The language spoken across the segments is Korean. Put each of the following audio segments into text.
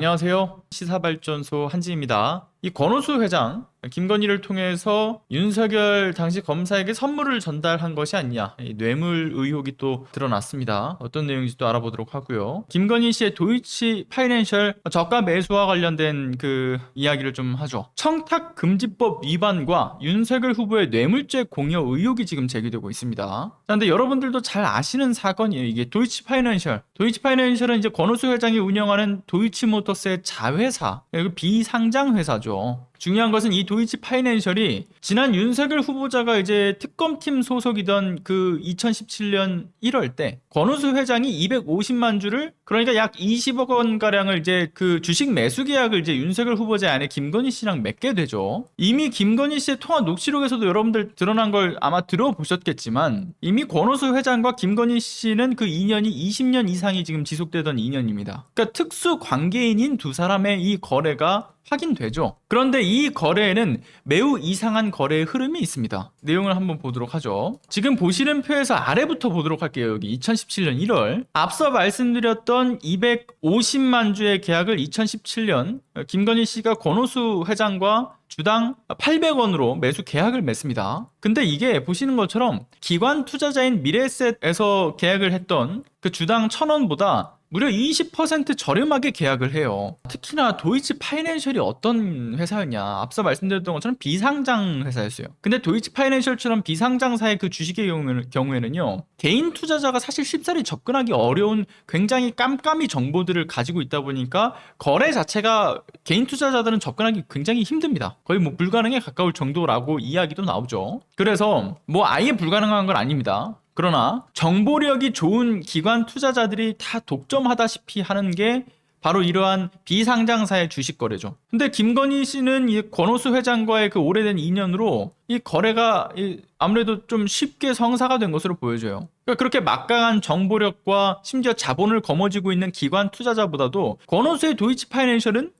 안녕하세요. 시사발전소 한지입니다. 이 권오수 회장, 김건희를 통해서 윤석열 당시 검사에게 선물을 전달한 것이 아니냐, 이 뇌물 의혹이 또 드러났습니다. 어떤 내용인지 또 알아보도록 하고요. 김건희 씨의 도이치 파이낸셜 저가 매수와 관련된 그 이야기를 좀 하죠. 청탁금지법 위반과 윤석열 후보의 뇌물죄 공여 의혹이 지금 제기되고 있습니다. 자, 근데 여러분들도 잘 아시는 사건이에요. 이게 도이치 파이낸셜. 도이치 파이낸셜은 이제 권오수 회장이 운영하는 도이치모터스의 자회사, 비상장 회사죠. 중요한 것은 이 도이치 파이낸셜이 지난 윤석열 후보자가 이제 특검팀 소속이던 그 2017년 1월 때 권오수 회장이 250만 주를, 그러니까 약 20억 원 가량을 이제 그 주식 매수 계약을 이제 윤석열 후보자 아내 김건희 씨랑 맺게 되죠. 이미 김건희 씨의 통화 녹취록에서도 여러분들 드러난 걸 아마 들어보셨겠지만, 이미 권오수 회장과 김건희 씨는 그 인연이 20년 이상이 지금 지속되던 인연입니다. 그러니까 특수 관계인인 두 사람의 이 거래가 확인되죠. 그런데 이 거래에는 매우 이상한 거래의 흐름이 있습니다. 내용을 한번 보도록 하죠. 지금 보시는 표에서 아래부터 보도록 할게요. 여기 2017년 1월 앞서 말씀드렸던 250만 주의 계약을 2017년 김건희 씨가 권오수 회장과 주당 800원으로 매수 계약을 맺습니다. 근데 이게 보시는 것처럼 기관 투자자인 미래에셋에서 계약을 했던 그 주당 1000원보다 무려 20% 저렴하게 계약을 해요. 특히나 도이치 파이낸셜이 어떤 회사였냐, 앞서 말씀드렸던 것처럼 비상장 회사였어요. 근데 도이치 파이낸셜처럼 비상장사의 그 주식의 경우에는요, 개인 투자자가 사실 쉽사리 접근하기 어려운 굉장히 깜깜이 정보들을 가지고 있다 보니까 거래 자체가 개인 투자자들은 접근하기 굉장히 힘듭니다. 거의 뭐 불가능에 가까울 정도라고 이야기도 나오죠. 그래서 뭐 아예 불가능한 건 아닙니다. 그러나 정보력이 좋은 기관 투자자들이 다 독점하다시피 하는 게 바로 이러한 비상장사의 주식 거래죠. 근데 김건희 씨는 이 권오수 회장과의 그 오래된 인연으로 이 거래가 아무래도 좀 쉽게 성사가 된 것으로 보여져요. 그러니까 그렇게 막강한 정보력과 심지어 자본을 거머쥐고 있는 기관 투자자보다도 권오수의 도이치 파이낸셜은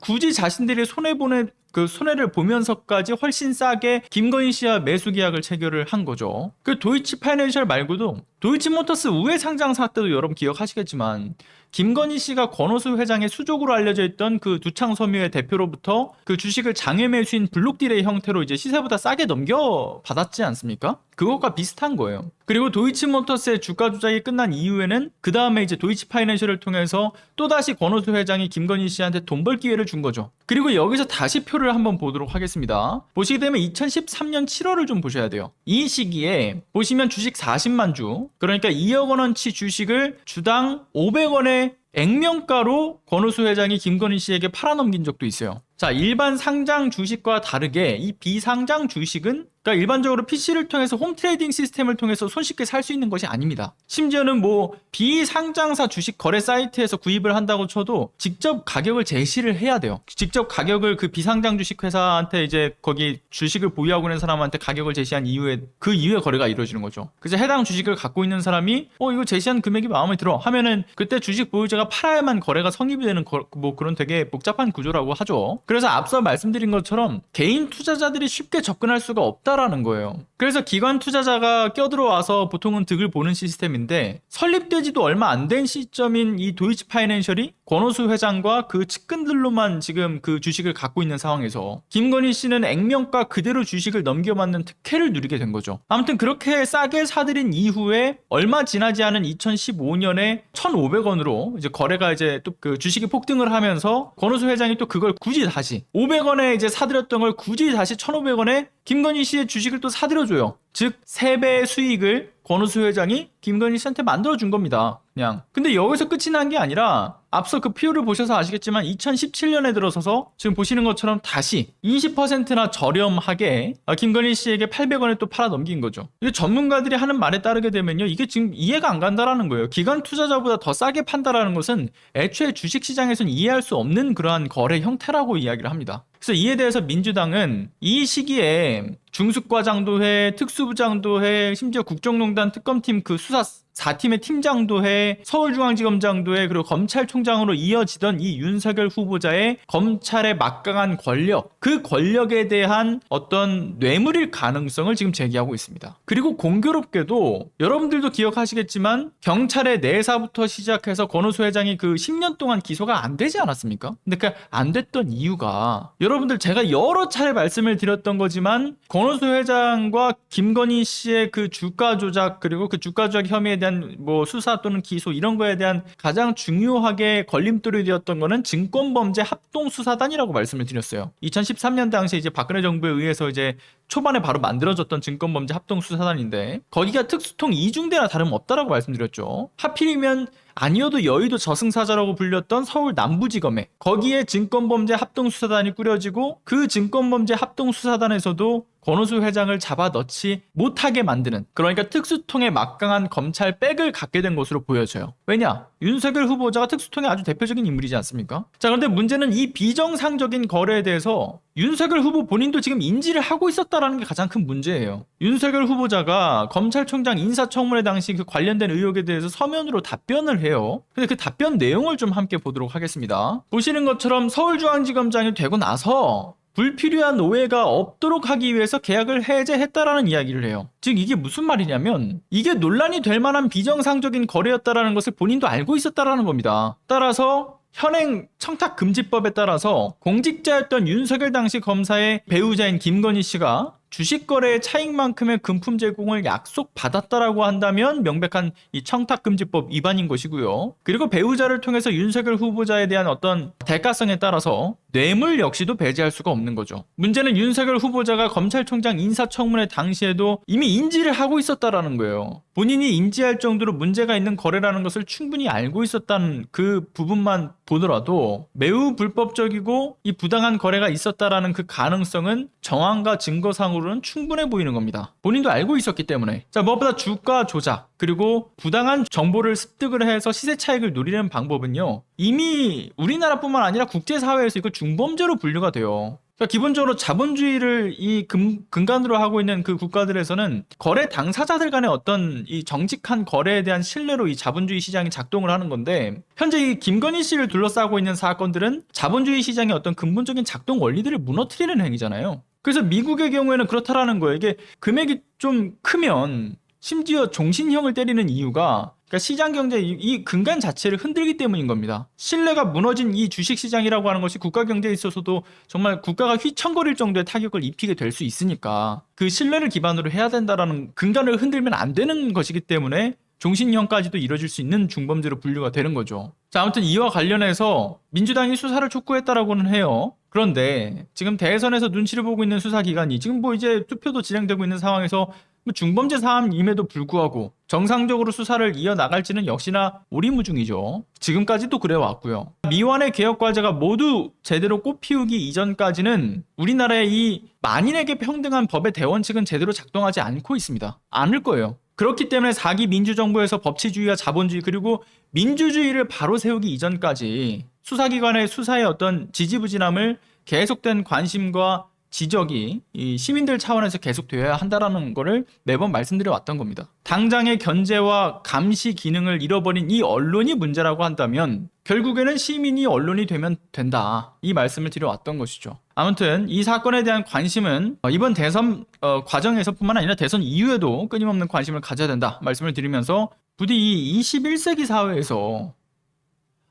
굳이 자신들이 손해를 보면서까지 훨씬 싸게 김건희 씨와 매수 계약을 체결을 한 거죠. 그 도이치 파이낸셜 말고도 도이치모터스 우회 상장사 때도 여러분 기억하시겠지만, 김건희 씨가 권오수 회장의 수족으로 알려져 있던 그 두창섬유의 대표로부터 그 주식을 장외 매수인 블록딜의 형태로 이제 시세보다 싸게 넘겨받았지 않습니까? 그것과 비슷한 거예요. 그리고 도이치모터스의 주가 조작이 끝난 이후에는 그 다음에 이제 도이치 파이낸셜을 통해서 또다시 권오수 회장이 김건희 씨한테 돈 벌 기회를 준 거죠. 그리고 여기서 다시 표를 한번 보도록 하겠습니다. 보시게 되면 2013년 7월을 좀 보셔야 돼요. 이 시기에 보시면 주식 40만 주, 그러니까 2억 원어치 주식을 주당 500원의 액면가로 권오수 회장이 김건희 씨에게 팔아넘긴 적도 있어요. 자, 일반 상장 주식과 다르게 이 비상장 주식은, 그러니까 일반적으로 PC를 통해서 홈 트레이딩 시스템을 통해서 손쉽게 살 수 있는 것이 아닙니다. 심지어는 뭐 비상장사 주식 거래 사이트에서 구입을 한다고 쳐도 직접 가격을 제시를 해야 돼요. 직접 가격을 그 비상장 주식 회사한테 이제 거기 주식을 보유하고 있는 사람한테 가격을 제시한 이후에 그 이후에 거래가 이루어지는 거죠. 그래서 해당 주식을 갖고 있는 사람이 이거 제시한 금액이 마음에 들어 하면은 그때 주식 보유자가 팔아야만 거래가 성립이 되는 뭐 그런 되게 복잡한 구조라고 하죠. 그래서 앞서 말씀드린 것처럼 개인 투자자들이 쉽게 접근할 수가 없다라는 거예요. 그래서 기관 투자자가 껴들어와서 보통은 득을 보는 시스템인데, 설립되지도 얼마 안 된 시점인 이 도이치 파이낸셜이 권오수 회장과 그 측근들로만 지금 그 주식을 갖고 있는 상황에서 김건희 씨는 액면가 그대로 주식을 넘겨받는 특혜를 누리게 된 거죠. 아무튼 그렇게 싸게 사들인 이후에 얼마 지나지 않은 2015년에 1,500원으로 이제 거래가 이제 또 그 주식이 폭등을 하면서 권오수 회장이 또 그걸 굳이 다시 500원에 이제 사들였던 걸 굳이 다시 1,500원에 김건희 씨의 주식을 또 사들여줘요. 즉 3배의 수익을 권오수 회장이 김건희 씨한테 만들어준 겁니다. 그냥. 근데 여기서 끝이 난 게 아니라 앞서 그 표를 보셔서 아시겠지만 2017년에 들어서서 지금 보시는 것처럼 다시 20%나 저렴하게 김건희 씨에게 800원에 또 팔아 넘긴 거죠. 이게 전문가들이 하는 말에 따르게 되면요, 이게 지금 이해가 안 간다라는 거예요. 기관 투자자보다 더 싸게 판다라는 것은 애초에 주식시장에서는 이해할 수 없는 그러한 거래 형태라고 이야기를 합니다. 그래서 이에 대해서 민주당은 이 시기에 중수과장도 해, 특수부장도 해, 심지어 국정농단 특검팀 그 수사 4팀의 팀장도 해, 서울중앙지검장도 해, 그리고 검찰총장으로 이어지던 이 윤석열 후보자의 검찰의 막강한 권력, 그 권력에 대한 어떤 뇌물일 가능성을 지금 제기하고 있습니다. 그리고 공교롭게도 여러분들도 기억하시겠지만 경찰의 내사부터 시작해서 권오수 회장이 그 10년 동안 기소가 안 되지 않았습니까? 근데 그 안 됐던 이유가, 여러분들 제가 여러 차례 말씀을 드렸던 거지만 권오수 회장과 김건희 씨의 그 주가 조작, 그리고 그 주가 조작 혐의에 대한 뭐 수사 또는 기소 이런 거에 대한 가장 중요하게 걸림돌이 되었던 거는 증권범죄 합동수사단이라고 말씀을 드렸어요. 2013년 당시에 이제 박근혜 정부에 의해서 이제 초반에 바로 만들어졌던 증권범죄 합동수사단인데, 거기가 특수통 2중대나 다름없다라고 말씀드렸죠. 하필이면 아니어도 여의도 저승사자라고 불렸던 서울 남부지검에 거기에 증권범죄 합동수사단이 꾸려지고, 그 증권범죄 합동수사단에서도 권오수 회장을 잡아넣지 못하게 만드는, 그러니까 특수통의 막강한 검찰 백을 갖게 된 것으로 보여져요. 왜냐? 윤석열 후보자가 특수통의 아주 대표적인 인물이지 않습니까? 자, 그런데 문제는 이 비정상적인 거래에 대해서 윤석열 후보 본인도 지금 인지를 하고 있었다라는 게 가장 큰 문제예요. 윤석열 후보자가 검찰총장 인사청문회 당시 그 관련된 의혹에 대해서 서면으로 답변을 해요. 근데 그 답변 내용을 좀 함께 보도록 하겠습니다. 보시는 것처럼 서울중앙지검장이 되고 나서 불필요한 오해가 없도록 하기 위해서 계약을 해제했다라는 이야기를 해요. 즉 이게 무슨 말이냐면, 이게 논란이 될 만한 비정상적인 거래였다라는 것을 본인도 알고 있었다라는 겁니다. 따라서 현행 청탁금지법에 따라서 공직자였던 윤석열 당시 검사의 배우자인 김건희 씨가 주식거래의 차익만큼의 금품 제공을 약속받았다라고 한다면 명백한 이 청탁금지법 위반인 것이고요. 그리고 배우자를 통해서 윤석열 후보자에 대한 어떤 대가성에 따라서 뇌물 역시도 배제할 수가 없는 거죠. 문제는 윤석열 후보자가 검찰총장 인사청문회 당시에도 이미 인지를 하고 있었다라는 거예요. 본인이 인지할 정도로 문제가 있는 거래라는 것을 충분히 알고 있었다는 그 부분만 보더라도 매우 불법적이고 이 부당한 거래가 있었다라는 그 가능성은 정황과 증거상으로는 충분해 보이는 겁니다. 본인도 알고 있었기 때문에. 자, 무엇보다 주가 조작, 그리고 부당한 정보를 습득을 해서 시세 차익을 노리는 방법은요, 이미 우리나라뿐만 아니라 국제사회에서 이거 중범죄로 분류가 돼요. 그러니까 기본적으로 자본주의를 이 근간으로 하고 있는 그 국가들에서는 거래 당사자들 간의 어떤 이 정직한 거래에 대한 신뢰로 이 자본주의 시장이 작동을 하는 건데, 현재 이 김건희 씨를 둘러싸고 있는 사건들은 자본주의 시장의 어떤 근본적인 작동 원리들을 무너뜨리는 행위잖아요. 그래서 미국의 경우에는 그렇다라는 거예요. 이게 금액이 좀 크면 심지어 종신형을 때리는 이유가, 그러니까 시장 경제 이 근간 자체를 흔들기 때문인 겁니다. 신뢰가 무너진 이 주식 시장이라고 하는 것이 국가 경제에 있어서도 정말 국가가 휘청거릴 정도의 타격을 입히게 될 수 있으니까 그 신뢰를 기반으로 해야 된다라는 근간을 흔들면 안 되는 것이기 때문에 종신형까지도 이뤄질 수 있는 중범죄로 분류가 되는 거죠. 자, 아무튼 이와 관련해서 민주당이 수사를 촉구했다라고는 해요. 그런데 지금 대선에서 눈치를 보고 있는 수사기관이 지금 뭐 이제 투표도 진행되고 있는 상황에서 중범죄 사안임에도 불구하고 정상적으로 수사를 이어나갈지는 역시나 오리무중이죠. 지금까지도 그래왔고요. 미완의 개혁 과제가 모두 제대로 꽃피우기 이전까지는 우리나라의 이 만인에게 평등한 법의 대원칙은 제대로 작동하지 않고 있습니다. 않을 거예요. 그렇기 때문에 4기 민주정부에서 법치주의와 자본주의, 그리고 민주주의를 바로 세우기 이전까지 수사기관의 수사의 어떤 지지부진함을 계속된 관심과 지적이 이 시민들 차원에서 계속되어야 한다라는 거를 매번 말씀드려 왔던 겁니다. 당장의 견제와 감시 기능을 잃어버린 이 언론이 문제라고 한다면 결국에는 시민이 언론이 되면 된다, 이 말씀을 드려왔던 것이죠. 아무튼 이 사건에 대한 관심은 이번 대선 과정에서뿐만 아니라 대선 이후에도 끊임없는 관심을 가져야 된다 말씀을 드리면서, 부디 이 21세기 사회에서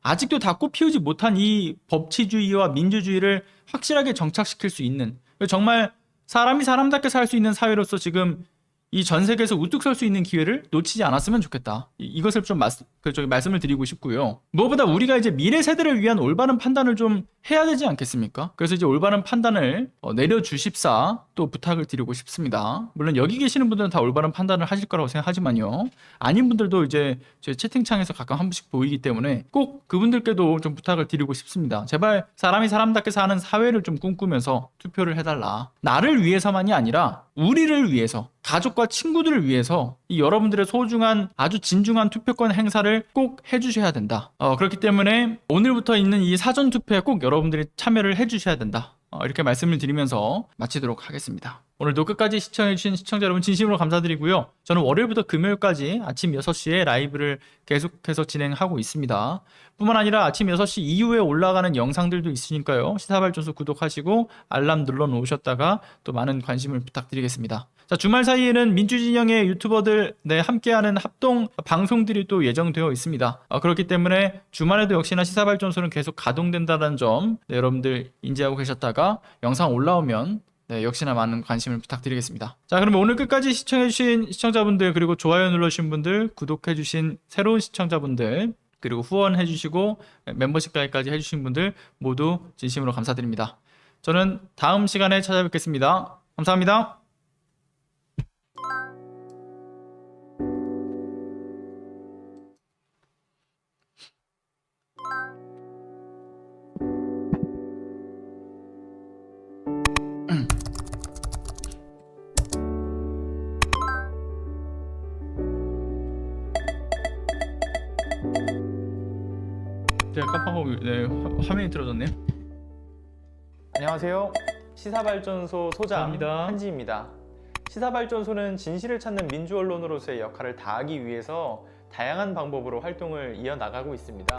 아직도 다 꽃피우지 못한 이 법치주의와 민주주의를 확실하게 정착시킬 수 있는, 정말 사람이 사람답게 살 수 있는 사회로서 지금 이 전 세계에서 우뚝 설 수 있는 기회를 놓치지 않았으면 좋겠다. 이것을 좀 말씀을 드리고 싶고요. 무엇보다 우리가 이제 미래 세대를 위한 올바른 판단을 좀 해야 되지 않겠습니까? 그래서 이제 올바른 판단을 내려주십사 또 부탁을 드리고 싶습니다. 물론 여기 계시는 분들은 다 올바른 판단을 하실 거라고 생각하지만요, 아닌 분들도 이제 제 채팅창에서 가끔 한 번씩 보이기 때문에 꼭 그분들께도 좀 부탁을 드리고 싶습니다. 제발 사람이 사람답게 사는 사회를 좀 꿈꾸면서 투표를 해달라. 나를 위해서만이 아니라 우리를 위해서, 가족과 친구들을 위해서 이 여러분들의 소중한 아주 진중한 투표권 행사를 꼭 해주셔야 된다. 그렇기 때문에 오늘부터 있는 이 사전 투표에 꼭 여러분들이 참여를 해주셔야 된다. 이렇게 말씀을 드리면서 마치도록 하겠습니다. 오늘도 끝까지 시청해주신 시청자 여러분 진심으로 감사드리고요. 저는 월요일부터 금요일까지 아침 6시에 라이브를 계속해서 진행하고 있습니다. 뿐만 아니라 아침 6시 이후에 올라가는 영상들도 있으니까요. 시사발전소 구독하시고 알람 눌러 놓으셨다가 또 많은 관심을 부탁드리겠습니다. 자, 주말 사이에는 민주진영의 유튜버들 함께하는 합동 방송들이 또 예정되어 있습니다. 그렇기 때문에 주말에도 역시나 시사발전소는 계속 가동된다는 점 여러분들 인지하고 계셨다가 영상 올라오면 역시나 많은 관심을 부탁드리겠습니다. 자, 그러면 오늘 끝까지 시청해주신 시청자분들, 그리고 좋아요 눌러주신 분들, 구독해주신 새로운 시청자분들, 그리고 후원해주시고 멤버십 가입까지 해주신 분들 모두 진심으로 감사드립니다. 저는 다음 시간에 찾아뵙겠습니다. 감사합니다. 제가 깜빡하고 화면이 틀어졌네요. 안녕하세요. 시사발전소 소장 감사합니다. 한지입니다. 시사발전소는 진실을 찾는 민주 언론으로서의 역할을 다하기 위해서 다양한 방법으로 활동을 이어나가고 있습니다.